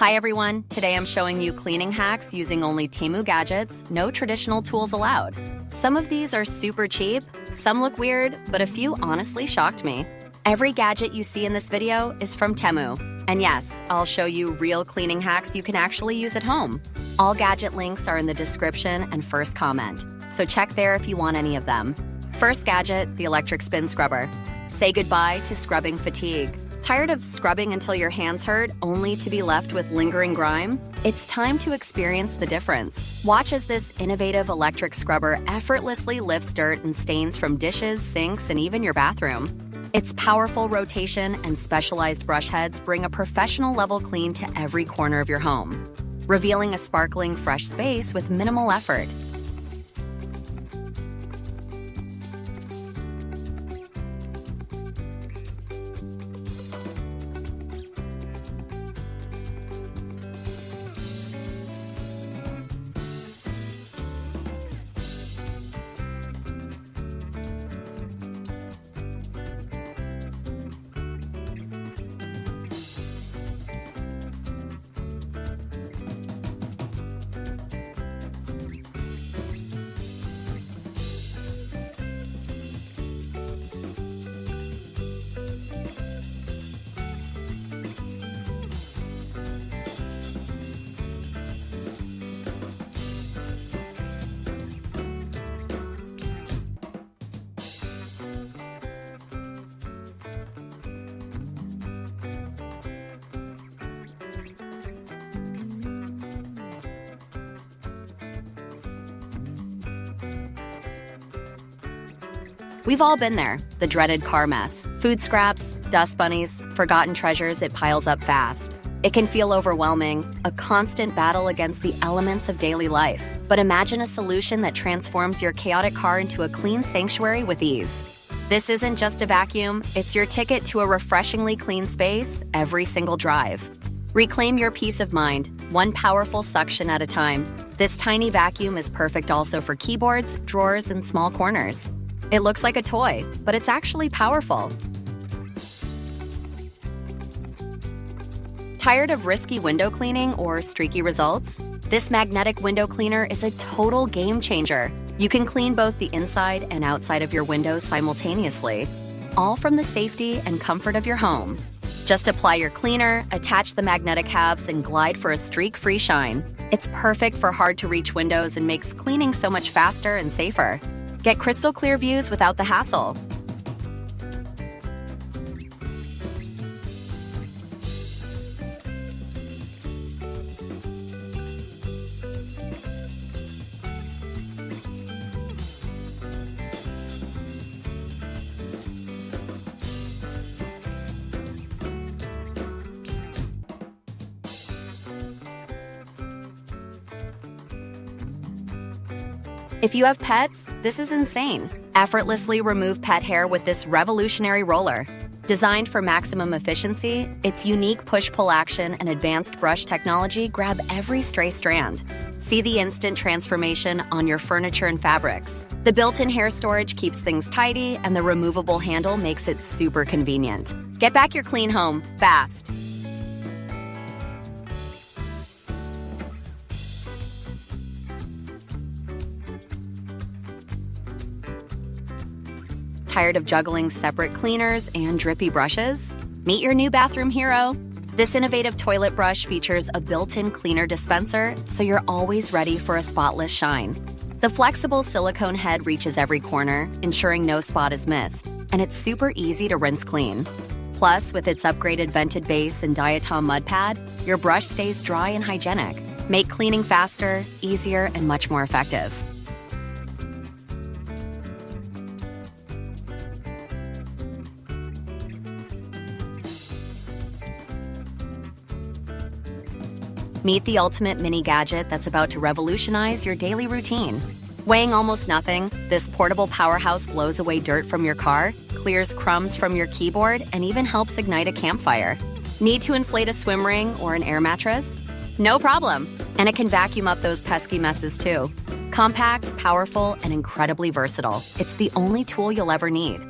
Hi everyone, today I'm showing you cleaning hacks using only Temu gadgets, no traditional tools allowed. Some of these are super cheap, some look weird, but a few honestly shocked me. Every gadget you see in this video is from Temu. And yes, I'll show you real cleaning hacks you can actually use at home. All gadget links are in the description and first comment, so check there if you want any of them. First gadget, the electric spin scrubber. Say goodbye to scrubbing fatigue. Tired of scrubbing until your hands hurt, only to be left with lingering grime? It's time to experience the difference. Watch as this innovative electric scrubber effortlessly lifts dirt and stains from dishes, sinks, and even your bathroom. Its powerful rotation and specialized brush heads bring a professional-level clean to every corner of your home, revealing a sparkling, fresh space with minimal effort. We've all been there, the dreaded car mess. Food scraps, dust bunnies, forgotten treasures, it piles up fast. It can feel overwhelming, a constant battle against the elements of daily life. But imagine a solution that transforms your chaotic car into a clean sanctuary with ease. This isn't just a vacuum, it's your ticket to a refreshingly clean space every single drive. Reclaim your peace of mind, one powerful suction at a time. This tiny vacuum is perfect also for keyboards, drawers, and small corners. It looks like a toy, but it's actually powerful. Tired of risky window cleaning or streaky results? This magnetic window cleaner is a total game changer. You can clean both the inside and outside of your windows simultaneously, all from the safety and comfort of your home. Just apply your cleaner, attach the magnetic halves, and glide for a streak-free shine. It's perfect for hard-to-reach windows and makes cleaning so much faster and safer. Get crystal clear views without the hassle. If you have pets, this is insane. Effortlessly remove pet hair with this revolutionary roller. Designed for maximum efficiency, its unique push-pull action and advanced brush technology grab every stray strand. See the instant transformation on your furniture and fabrics. The built-in hair storage keeps things tidy, and the removable handle makes it super convenient. Get back your clean home, fast. Tired of juggling separate cleaners and drippy brushes? Meet your new bathroom hero. This innovative toilet brush features a built-in cleaner dispenser, so you're always ready for a spotless shine. The flexible silicone head reaches every corner, ensuring no spot is missed, and it's super easy to rinse clean. Plus, with its upgraded vented base and diatom mud pad, your brush stays dry and hygienic. Make cleaning faster, easier, and much more effective. Meet the ultimate mini gadget that's about to revolutionize your daily routine. Weighing almost nothing, this portable powerhouse blows away dirt from your car, clears crumbs from your keyboard, and even helps ignite a campfire. Need to inflate a swim ring or an air mattress? No problem. And it can vacuum up those pesky messes too. Compact, powerful, and incredibly versatile. It's the only tool you'll ever need.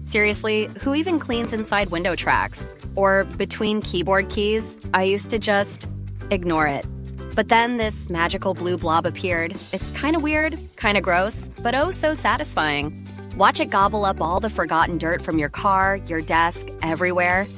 Seriously, who even cleans inside window tracks? Or between keyboard keys? I used to just ignore it. But then this magical blue blob appeared. It's kinda weird, kinda gross, but oh so satisfying. Watch it gobble up all the forgotten dirt from your car, your desk, everywhere.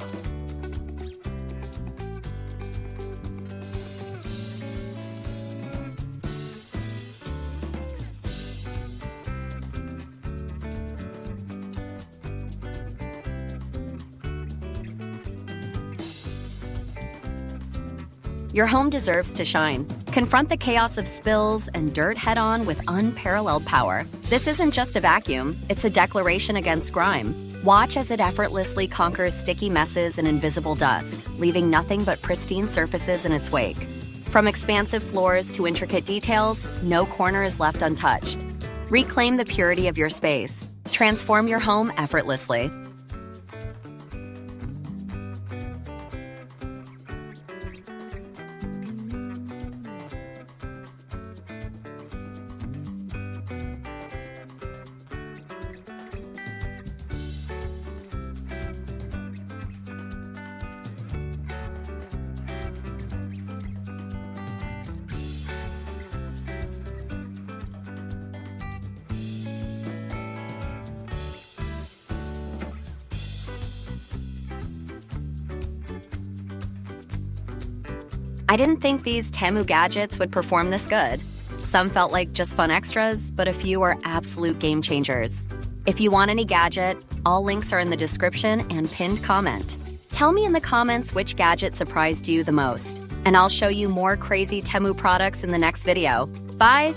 Your home deserves to shine. Confront the chaos of spills and dirt head-on with unparalleled power. This isn't just a vacuum, it's a declaration against grime. Watch as it effortlessly conquers sticky messes and invisible dust, leaving nothing but pristine surfaces in its wake. From expansive floors to intricate details, no corner is left untouched. Reclaim the purity of your space. Transform your home effortlessly. I didn't think these Temu gadgets would perform this good. Some felt like just fun extras, but a few are absolute game changers. If you want any gadget, all links are in the description and pinned comment. Tell me in the comments which gadget surprised you the most, and I'll show you more crazy Temu products in the next video. Bye!